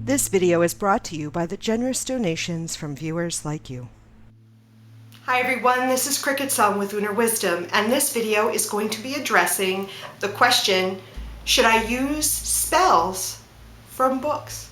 This video is brought to you by the generous donations from viewers like you. Hi everyone, this is CricketSong with Lunar Wisdom, and this video is going to be addressing the question, should I use spells from books?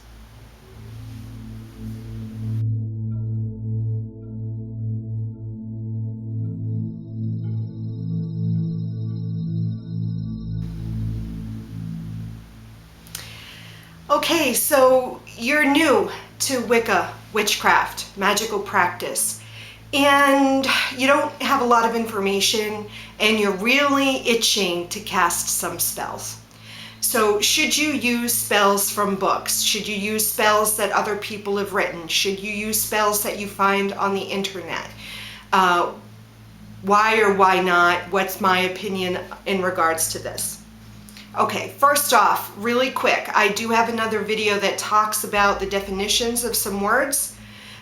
Okay, so you're new to Wicca, witchcraft, magical practice, and you don't have a lot of information and you're really itching to cast some spells. So should you use spells from books? Should you use spells that other people have written? Should you use spells that you find on the internet? Why or why not? What's my opinion in regards to this? Okay, first off, really quick, I do have another video that talks about the definitions of some words.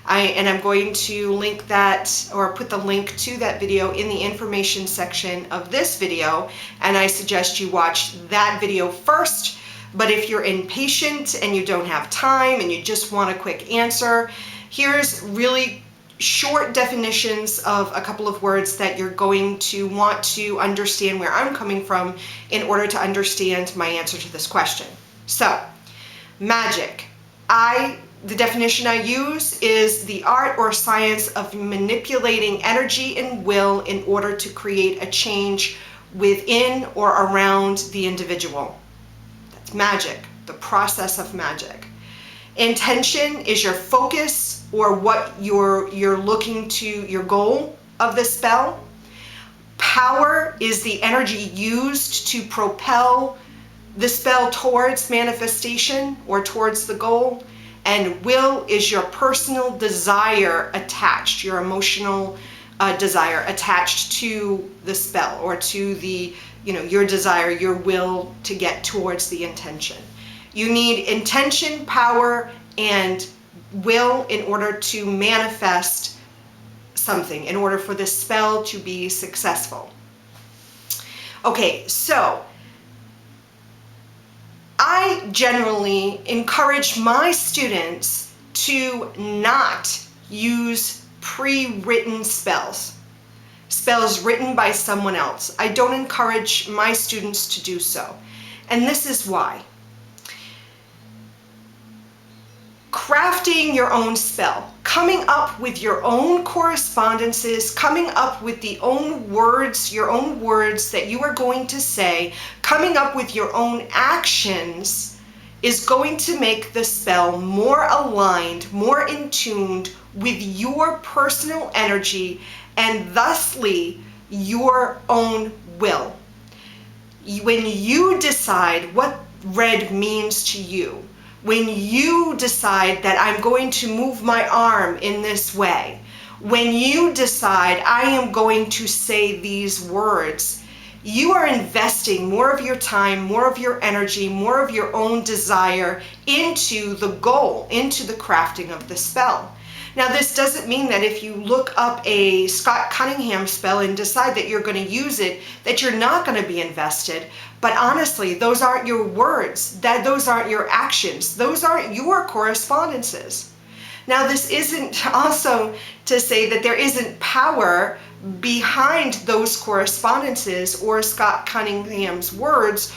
I'm going to link that or put the link to that video in the information section of this video, and I suggest you watch that video first. But if you're impatient and you don't have time and you just want a quick answer, here's really short definitions of a couple of words that you're going to want to understand where I'm coming from in order to understand my answer to this question. So, magic. The definition I use is the art or science of manipulating energy and will in order to create a change within or around the individual. That's magic, the process of magic. Intention is your focus or what you're looking to, your goal of the spell. Power is the energy used to propel the spell towards manifestation or towards the goal. And will is your personal desire attached, your emotional desire attached to the spell or to the, your desire, your will to get towards the intention. You need intention, power, and will in order to manifest something, in order for the spell to be successful. Okay, so I generally encourage my students to not use pre-written spells written by someone else. I don't encourage my students to do so, and this is why. Crafting your own spell, coming up with your own correspondences, coming up with your own words that you are going to say, coming up with your own actions is going to make the spell more aligned, more in tune with your personal energy and thusly your own will. When you decide what red means to you, when you decide that I'm going to move my arm in this way, when you decide I am going to say these words, you are investing more of your time, more of your energy, more of your own desire into the goal, into the crafting of the spell. Now, this doesn't mean that if you look up a Scott Cunningham spell and decide that you're going to use it, that you're not going to be invested. But honestly, those aren't your words, those aren't your actions, those aren't your correspondences. Now, this isn't also to say that there isn't power behind those correspondences or Scott Cunningham's words.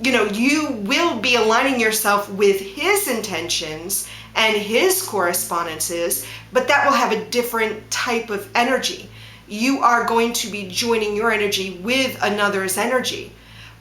You will be aligning yourself with his intentions and his correspondences, but that will have a different type of energy. You are going to be joining your energy with another's energy.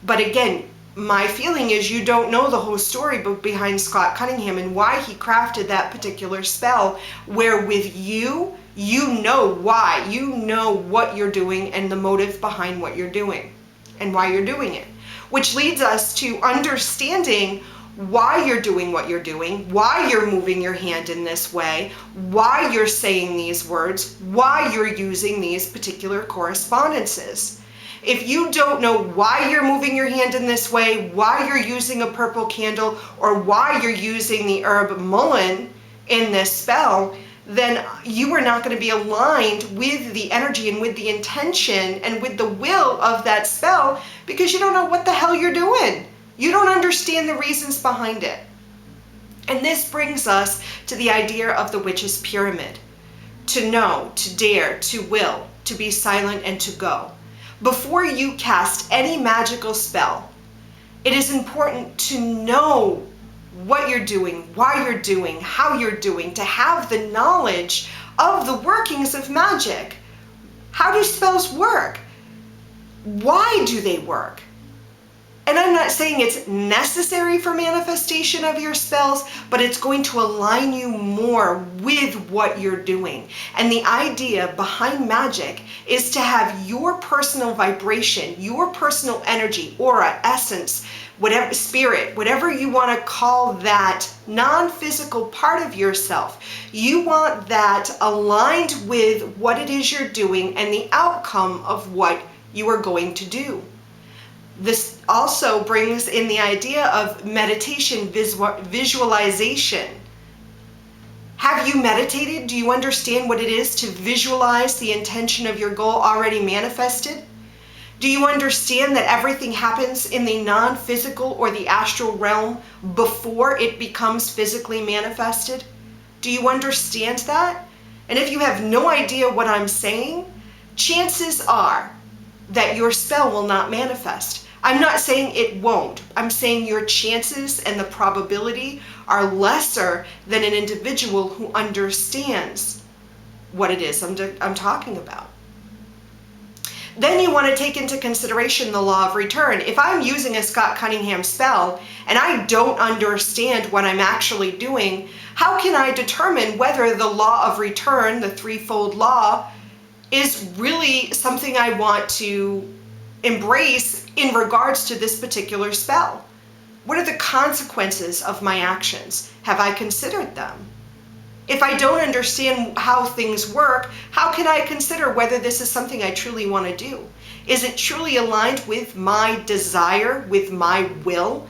But again, my feeling is you don't know the whole story behind Scott Cunningham and why he crafted that particular spell, where with you know why, you know what you're doing and the motive behind what you're doing and why you're doing it. Which leads us to understanding why you're doing what you're doing, why you're moving your hand in this way, why you're saying these words, why you're using these particular correspondences. If you don't know why you're moving your hand in this way, why you're using a purple candle, or why you're using the herb mullein in this spell, then you are not going to be aligned with the energy and with the intention and with the will of that spell, because you don't know what the hell you're doing. You don't understand the reasons behind it. And this brings us to the idea of the witch's pyramid. To know, to dare, to will, to be silent, and to go. Before you cast any magical spell, it is important to know what you're doing, why you're doing, how you're doing, to have the knowledge of the workings of magic. How do spells work? Why do they work? And I'm not saying it's necessary for manifestation of your spells, but it's going to align you more with what you're doing. And the idea behind magic is to have your personal vibration, your personal energy, aura, essence, whatever, spirit, whatever you want to call that non-physical part of yourself. You want that aligned with what it is you're doing and the outcome of what you are going to do. This also brings in the idea of meditation, visualization. Have you meditated? Do you understand what it is to visualize the intention of your goal already manifested? Do you understand that everything happens in the non-physical or the astral realm before it becomes physically manifested? Do you understand that? And if you have no idea what I'm saying, chances are that your spell will not manifest. I'm not saying it won't. I'm saying your chances and the probability are lesser than an individual who understands what it is I'm talking about. Then you want to take into consideration the law of return. If I'm using a Scott Cunningham spell and I don't understand what I'm actually doing, how can I determine whether the law of return, the threefold law, is really something I want to embrace in regards to this particular spell? What are the consequences of my actions? Have I considered them? If I don't understand how things work, how can I consider whether this is something I truly want to do? Is it truly aligned with my desire, with my will?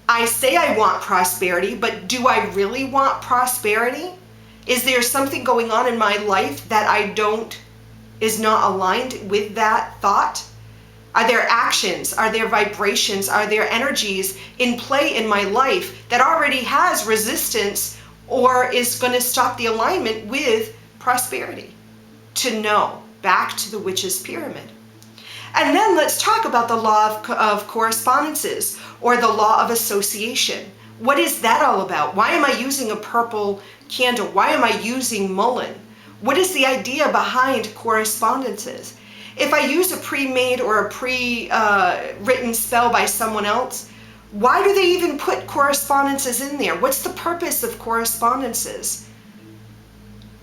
I say I want prosperity, but do I really want prosperity? Is there something going on in my life that is not aligned with that thought? Are there actions? Are there vibrations? Are there energies in play in my life that already has resistance or is going to stop the alignment with prosperity? To know, back to the witch's pyramid. And then let's talk about the law of correspondences, or the law of association. What is that all about? Why am I using a purple candle? Why am I using mullein? What is the idea behind correspondences? If I use a pre-made or a pre-written spell by someone else, why do they even put correspondences in there? What's the purpose of correspondences?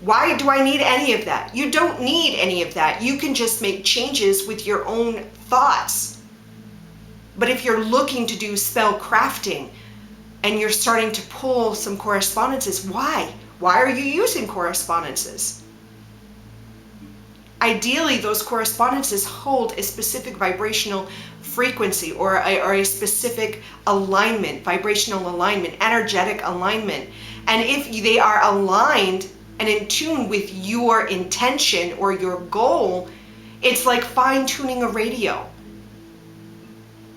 Why do I need any of that? You don't need any of that. You can just make changes with your own thoughts. But if you're looking to do spell crafting and you're starting to pull some correspondences, why? Why are you using correspondences? Ideally, those correspondences hold a specific vibrational frequency or a specific alignment, vibrational alignment, energetic alignment. And if they are aligned and in tune with your intention or your goal, it's like fine-tuning a radio.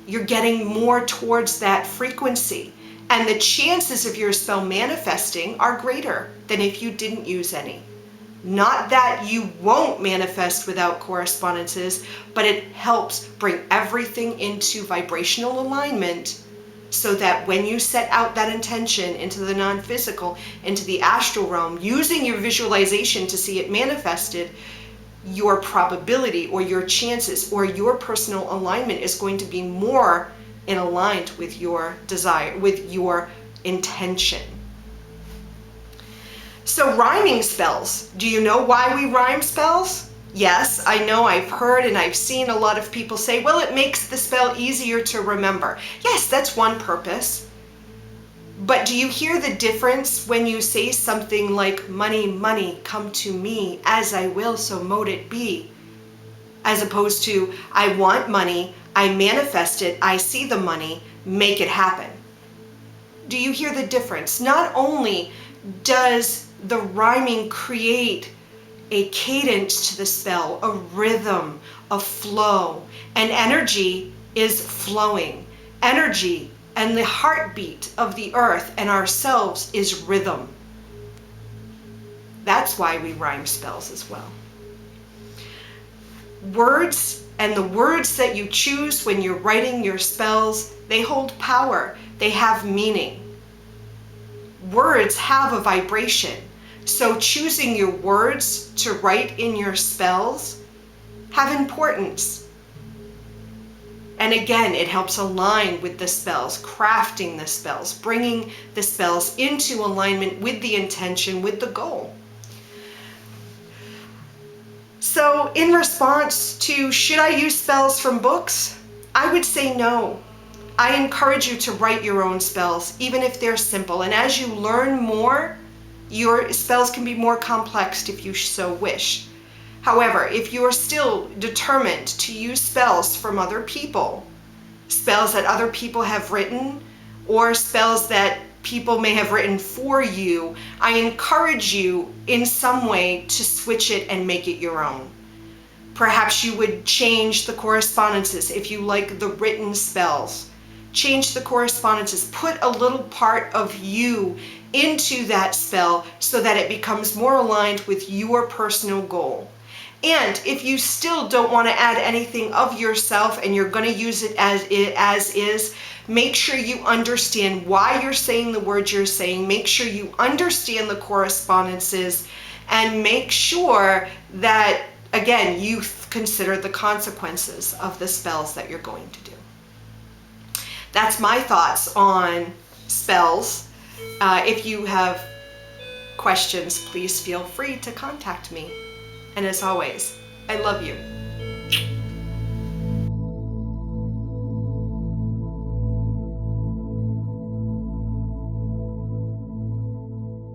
You're getting more towards that frequency. And the chances of your spell manifesting are greater than if you didn't use any. Not that you won't manifest without correspondences, but it helps bring everything into vibrational alignment so that when you set out that intention into the non-physical, into the astral realm, using your visualization to see it manifested, your probability or your chances or your personal alignment is going to be more in aligned with your desire, with your intention. So rhyming spells. Do you know why we rhyme spells? Yes, I know, I've heard and I've seen a lot of people say, well, it makes the spell easier to remember. Yes, that's one purpose. But do you hear the difference when you say something like, money, money, come to me, as I will, so mote it be? As opposed to, I want money, I manifest it, I see the money, make it happen. Do you hear the difference? Not only does the rhyming create a cadence to the spell, a rhythm, a flow, and energy is flowing. Energy And the heartbeat of the earth and ourselves is rhythm. That's why we rhyme spells as well. Words and the words that you choose when you're writing your spells, they hold power. They have meaning. Words have a vibration. So choosing your words to write in your spells have importance. And again, it helps align with the spells, crafting the spells, bringing the spells into alignment with the intention, with the goal. So in response to, should I use spells from books? I would say no. I encourage you to write your own spells, even if they're simple. And as you learn more, your spells can be more complex if you so wish. However, if you are still determined to use spells from other people, spells that other people have written, or spells that people may have written for you, I encourage you in some way to switch it and make it your own. Perhaps you would change the correspondences if you like the written spells. Change the correspondences. Put a little part of you into that spell so that it becomes more aligned with your personal goal. And if you still don't want to add anything of yourself and you're going to use it as is, make sure you understand why you're saying the words you're saying. Make sure you understand the correspondences, and make sure that, again, you consider the consequences of the spells that you're going to do. That's my thoughts on spells. If you have questions, please feel free to contact me. And as always, I love you.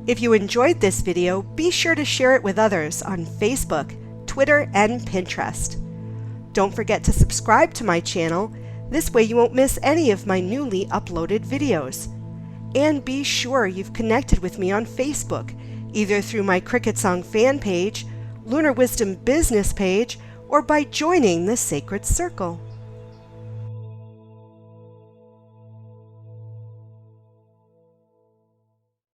If you enjoyed this video, be sure to share it with others on Facebook, Twitter, and Pinterest. Don't forget to subscribe to my channel. This way you won't miss any of my newly uploaded videos. And be sure you've connected with me on Facebook, either through my CricketSong fan page, Lunar Wisdom business page, or by joining the Sacred Circle.